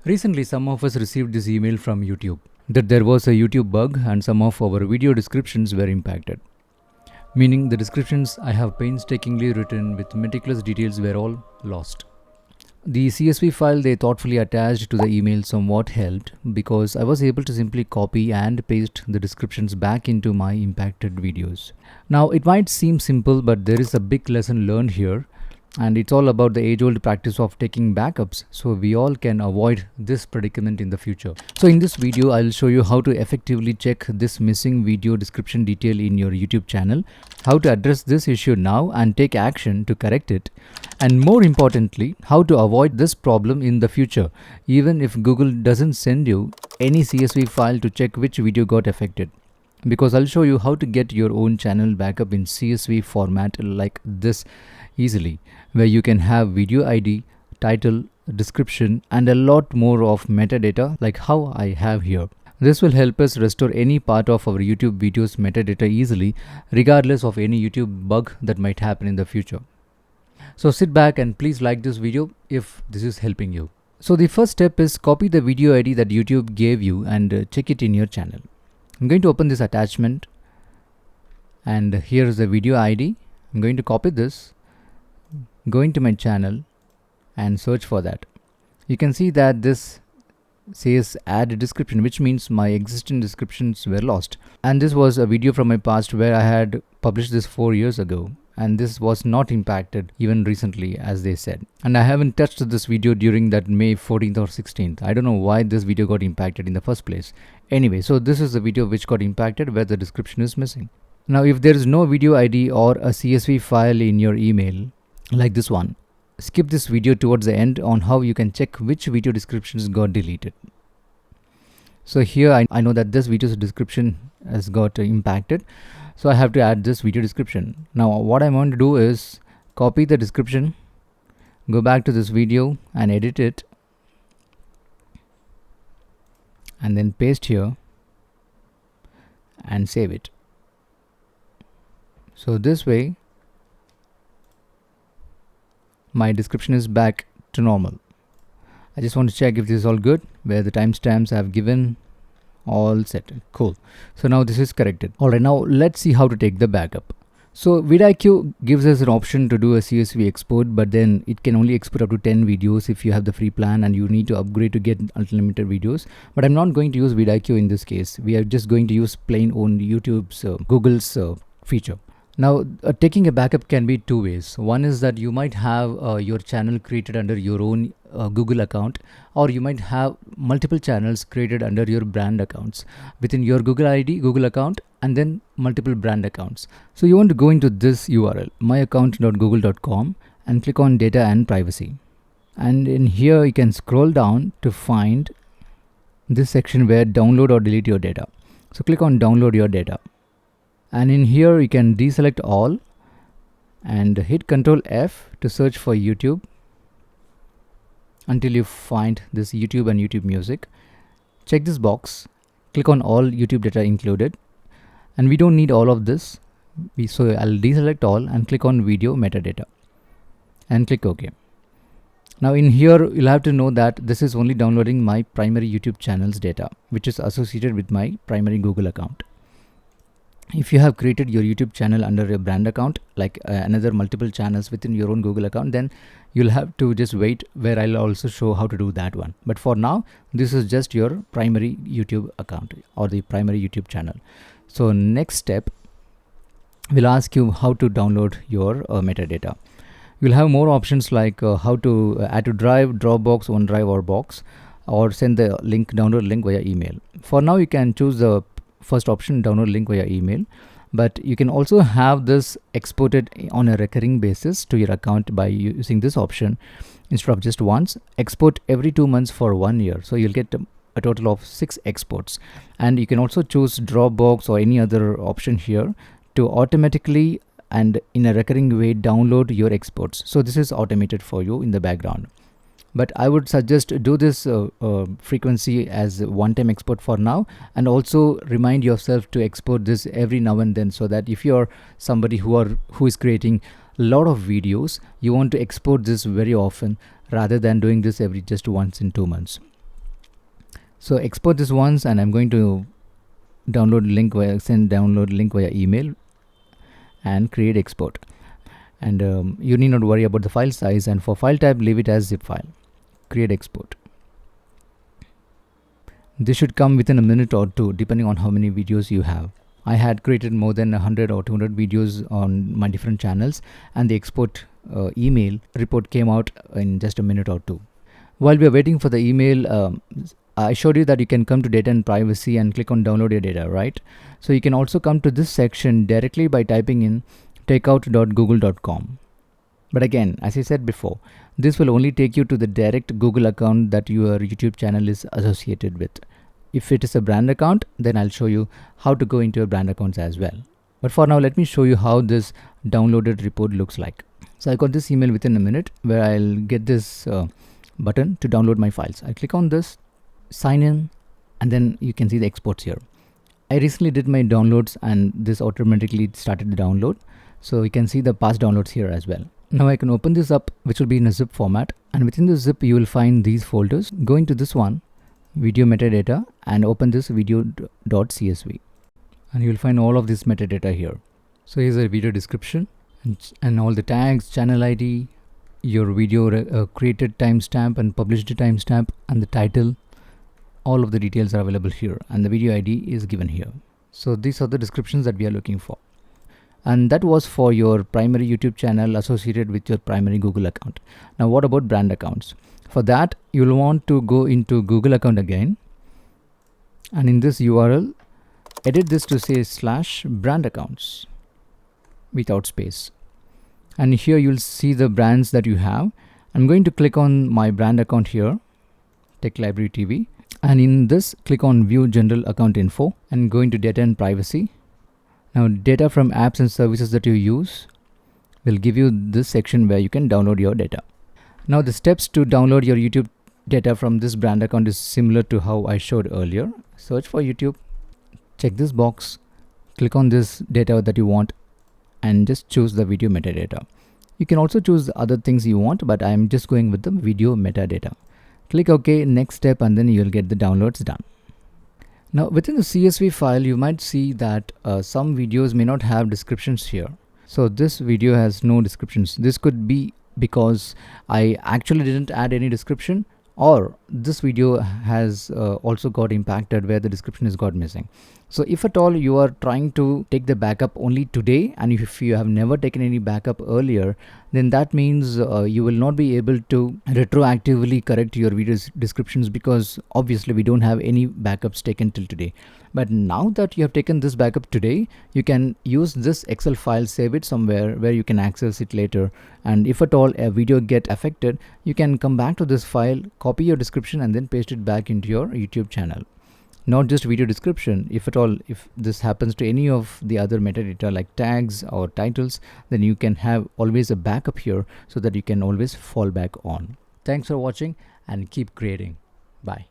Recently, some of us received this email from YouTube that there was a YouTube bug and some of our video descriptions were impacted. Meaning the descriptions I have painstakingly written with meticulous details were all lost. The CSV file they thoughtfully attached to the email somewhat helped because I was able to simply copy and paste the descriptions back into my impacted videos. Now it might seem simple, but there is a big lesson learned here, and it's all about the age-old practice of taking backups so we all can avoid this predicament in the future. So in this video, I'll show you how to effectively check this missing video description detail in your YouTube channel, how to address this issue now and take action to correct it, and more importantly, how to avoid this problem in the future, even if Google doesn't send you any CSV file to check which video got affected. Because I'll show you how to get your own channel backup in CSV format like this easily, where you can have video ID, title, description, and a lot more of metadata like how I have here. This will help us restore any part of our YouTube videos metadata easily, regardless of any YouTube bug that might happen in the future. So sit back and please like this video if this is helping you. So the first step is copy the video ID that YouTube gave you and check it in your channel. I'm going to open this attachment, and here is the video ID. I'm going to copy this, go into my channel and search for that. You can see that this says add description, which means my existing descriptions were lost. And this was a video from my past where I had published this 4 years ago, and this was not impacted even recently, as they said. And I haven't touched this video during that May 14th or 16th. I don't know why this video got impacted in the first place. Anyway, so this is the video which got impacted where the description is missing. Now, if there is no video ID or a CSV file in your email like this one, skip this video towards the end on how you can check which video descriptions got deleted. So here I know that this video's description has got impacted, so I have to add this video description. Now what I'm going to do is copy the description, go back to this video and edit it, and then paste here and save it. So this way my description is back to normal. I just want to check if this is all good, where the timestamps I have given all set. Cool. So now this is corrected. Alright, now let's see how to take the backup. So vidIQ gives us an option to do a CSV export, but then it can only export up to 10 videos if you have the free plan, and you need to upgrade to get unlimited videos. But I'm not going to use vidIQ in this case. We are just going to use plain own YouTube's Google's feature. Now, taking a backup can be two ways. One is that you might have your channel created under your own Google account, or you might have multiple channels created under your brand accounts within your Google ID, Google account, and then multiple brand accounts. So you want to go into this URL, myaccount.google.com, and click on data and privacy. And in here you can scroll down to find this section where download or delete your data. So click on download your data. And in here you can deselect all and hit Ctrl F to search for YouTube until you find this YouTube and YouTube Music. Check this box, click on all YouTube data included, and we don't need all of this. So I'll deselect all and click on video metadata and click OK. Now in here you'll have to know that this is only downloading my primary YouTube channel's data, which is associated with my primary Google account. If you have created your YouTube channel under a brand account, like another multiple channels within your own Google account, then you'll have to just wait, where I'll also show how to do that one. But for now, this is just your primary YouTube account or the primary YouTube channel. So next step, we'll ask you how to download your metadata. You'll have more options like how to add to Drive, Dropbox, OneDrive, or Box, or send the link, download link via email. For now, you can choose the first option, download link via email, but you can also have this exported on a recurring basis to your account by using this option. Instead of just once, export every 2 months for 1 year. So you'll get a total of 6 exports. And you can also choose Dropbox or any other option here to automatically and in a recurring way download your exports. So this is automated for you in the background. But I would suggest do this frequency as one-time export for now, and also remind yourself to export this every now and then, so that if you're somebody who is creating a lot of videos, you want to export this very often rather than doing this every just once in 2 months. So export this once, and I'm going to send download link via email and create export. And you need not worry about the file size, and for file type leave it as zip file. Create export. This should come within a minute or two depending on how many videos you have. I had created more than 100 or 200 videos on my different channels, and the export email report came out in just a minute or two. While we are waiting for the email, I showed you that you can come to data and privacy and click on download your data, right? So you can also come to this section directly by typing in takeout.google.com. But again, as I said before, this will only take you to the direct Google account that your YouTube channel is associated with. If it is a brand account, then I'll show you how to go into your brand accounts as well. But for now, let me show you how this downloaded report looks like. So I got this email within a minute where I'll get this button to download my files. I click on this, sign in, and then you can see the exports here. I recently did my downloads and this automatically started the download. So you can see the past downloads here as well. Now I can open this up, which will be in a zip format, and within the zip you will find these folders. Go into this one, video metadata, and open this video.csv, and you will find all of this metadata here. So here's a video description and all the tags, channel ID, your video created timestamp and published timestamp, and the title. All of the details are available here, and the video ID is given here. So these are the descriptions that we are looking for. And that was for your primary YouTube channel associated with your primary Google account. Now what about brand accounts? For that, you'll want to go into Google account again, and in this URL edit this to say /brand accounts without space, and here you'll see the brands that you have. I'm going to click on my brand account here, Tech Library TV, and in this click on view general account info and go into data and privacy. Now data from apps and services that you use will give you this section where you can download your data. Now the steps to download your YouTube data from this brand account is similar to how I showed earlier. Search for YouTube, check this box, click on this data that you want, and just choose the video metadata. You can also choose other things you want, but I'm just going with the video metadata. Click OK, next step, and then you'll get the downloads done. Now within the CSV file, you might see that some videos may not have descriptions here. So this video has no descriptions. This could be because I actually didn't add any description, or this video has also got impacted where the description is got missing. So if at all you are trying to take the backup only today, and if you have never taken any backup earlier, then that means you will not be able to retroactively correct your video descriptions, because obviously we don't have any backups taken till today. But now that you have taken this backup today, you can use this Excel file, save it somewhere where you can access it later, and if at all a video get affected, you can come back to this file, copy your description, and then paste it back into your YouTube channel. Not just video description, if at all, if this happens to any of the other metadata like tags or titles, then you can have always a backup here so that you can always fall back on. Thanks for watching and keep creating. Bye.